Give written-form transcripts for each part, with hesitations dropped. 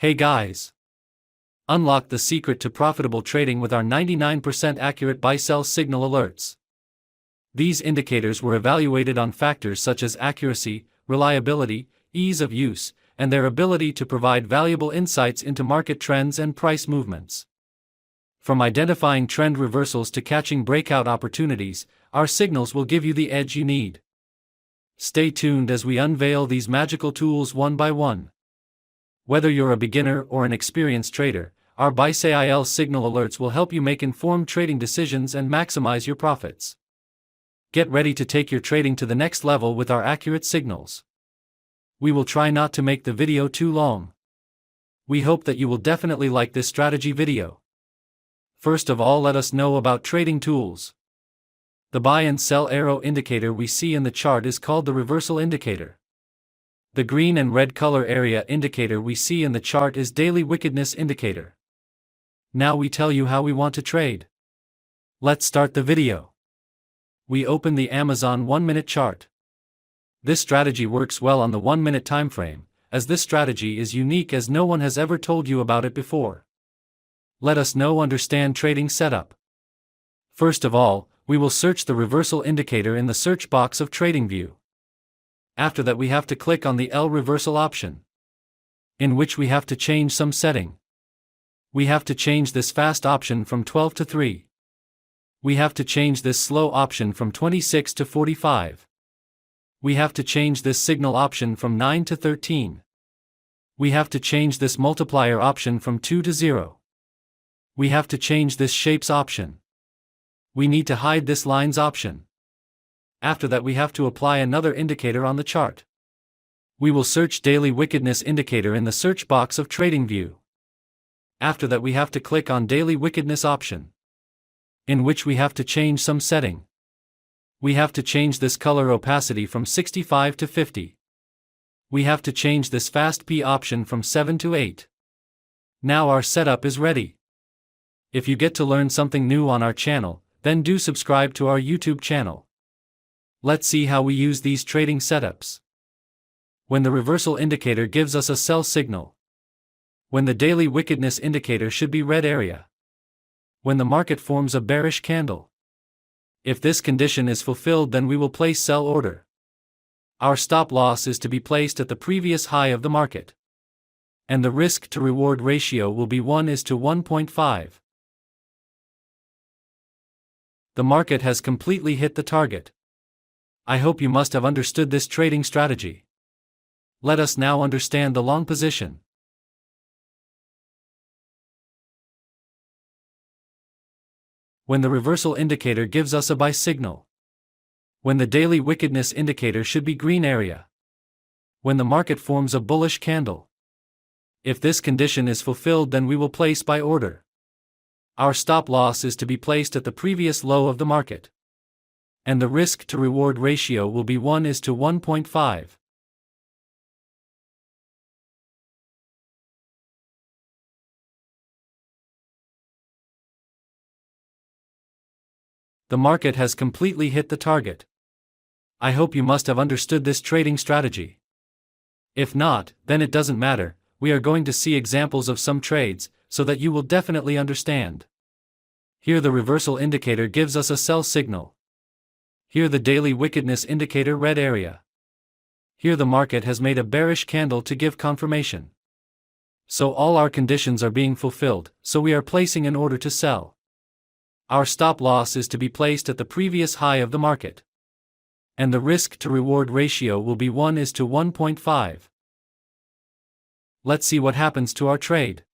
Hey guys! Unlock the secret to profitable trading with our 99% accurate buy-sell signal alerts. These indicators were evaluated on factors such as accuracy, reliability, ease of use, and their ability to provide valuable insights into market trends and price movements. From identifying trend reversals to catching breakout opportunities, our signals will give you the edge you need. Stay tuned as we unveil these magical tools one by one. Whether you're a beginner or an experienced trader, our buy-sell signal alerts will help you make informed trading decisions and maximize your profits. Get ready to take your trading to the next level with our accurate signals. We will try not to make the video too long. We hope that you will definitely like this strategy video. First of all, let us know about trading tools. The buy and sell arrow indicator we see in the chart is called the reversal indicator. The green and red color area indicator we see in the chart is daily wickedness indicator. Now we tell you how we want to trade. Let's start the video. We open the Amazon 1-minute chart. This strategy works well on the 1-minute time frame, as this strategy is unique as no one has ever told you about it before. Let us know understand trading setup. First of all, we will search the reversal indicator in the search box of TradingView. After that we have to click on the L reversal option, in which we have to change some setting. We have to change this fast option from 12 to 3. We have to change this slow option from 26 to 45. We have to change this signal option from 9 to 13. We have to change this multiplier option from 2 to 0. We have to change this shapes option. We need to hide this lines option. After that we have to apply another indicator on the chart. We will search daily wickedness indicator in the search box of TradingView. After that we have to click on daily wickedness option, in which we have to change some setting. We have to change this color opacity from 65 to 50. We have to change this fast P option from 7 to 8. Now our setup is ready. If you get to learn something new on our channel, then do subscribe to our YouTube channel. Let's see how we use these trading setups. When the reversal indicator gives us a sell signal. When the daily wickedness indicator should be red area. When the market forms a bearish candle. If this condition is fulfilled, then we will place sell order. Our stop loss is to be placed at the previous high of the market. And the risk to reward ratio will be 1:1.5. The market has completely hit the target. I hope you must have understood this trading strategy. Let us now understand the long position. When the reversal indicator gives us a buy signal. When the daily wickedness indicator should be green area. When the market forms a bullish candle. If this condition is fulfilled, then we will place buy order. Our stop loss is to be placed at the previous low of the market. And the risk to reward ratio will be 1:1.5. The market has completely hit the target. I hope you must have understood this trading strategy. If not, then it doesn't matter, we are going to see examples of some trades, so that you will definitely understand. Here the reversal indicator gives us a sell signal. Here the daily wickedness indicator red area. Here the market has made a bearish candle to give confirmation. So all our conditions are being fulfilled, so we are placing an order to sell. Our stop loss is to be placed at the previous high of the market. And the risk to reward ratio will be 1:1.5. Let's see what happens to our trade.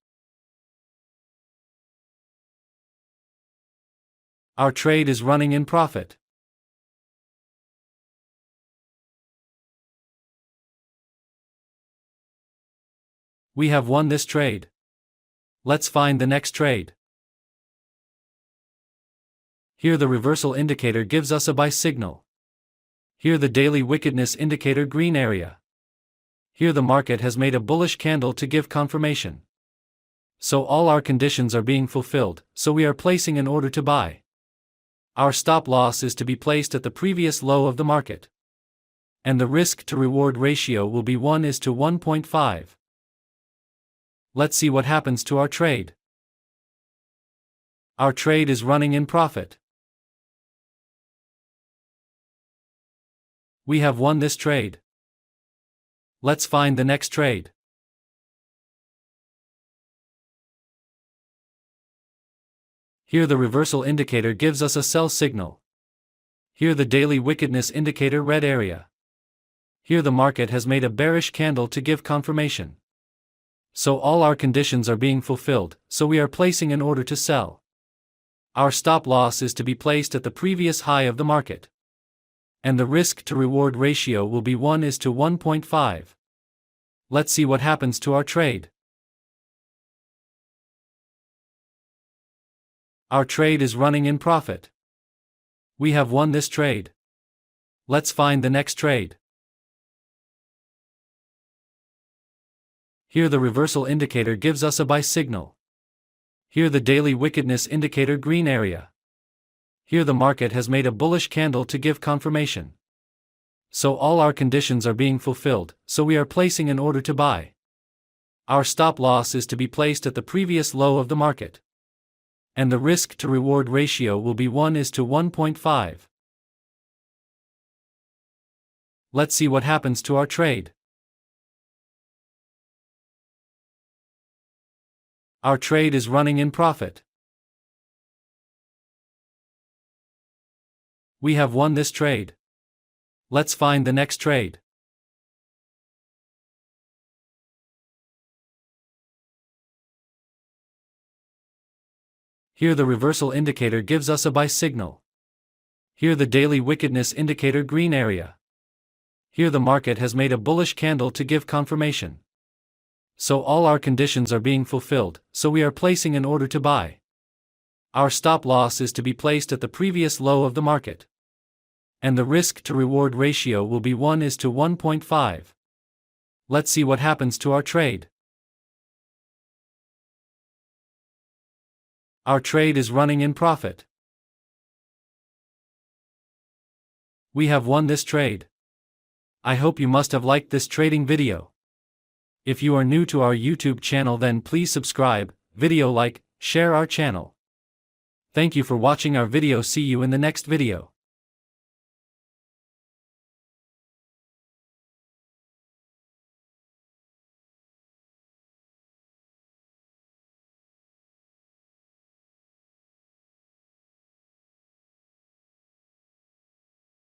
Our trade is running in profit. We have won this trade. Let's find the next trade. Here the reversal indicator gives us a buy signal. Here the daily wickedness indicator green area. Here the market has made a bullish candle to give confirmation. So all our conditions are being fulfilled, so we are placing an order to buy. Our stop loss is to be placed at the previous low of the market. And the risk to reward ratio will be 1:1.5. Let's see what happens to our trade. Our trade is running in profit. We have won this trade. Let's find the next trade. Here the reversal indicator gives us a sell signal. Here the daily wickedness indicator red area. Here the market has made a bearish candle to give confirmation. So all our conditions are being fulfilled, so we are placing an order to sell. Our stop loss is to be placed at the previous high of the market. And the risk to reward ratio will be 1:1.5. Let's see what happens to our trade. Our trade is running in profit. We have won this trade. Let's find the next trade. Here the reversal indicator gives us a buy signal. Here the daily wickedness indicator green area. Here the market has made a bullish candle to give confirmation. So all our conditions are being fulfilled, so we are placing an order to buy. Our stop loss is to be placed at the previous low of the market. And the risk to reward ratio will be 1:1.5. Let's see what happens to our trade. Our trade is running in profit. We have won this trade. Let's find the next trade. Here the reversal indicator gives us a buy signal. Here the daily wickedness indicator green area. Here the market has made a bullish candle to give confirmation. So all our conditions are being fulfilled, so we are placing an order to buy. Our stop loss is to be placed at the previous low of the market. And the risk to reward ratio will be 1:1.5. Let's see what happens to our trade. Our trade is running in profit. We have won this trade. I hope you must have liked this trading video. If you are new to our YouTube channel, then please subscribe, video like, share our channel. Thank you for watching our video. See you in the next video.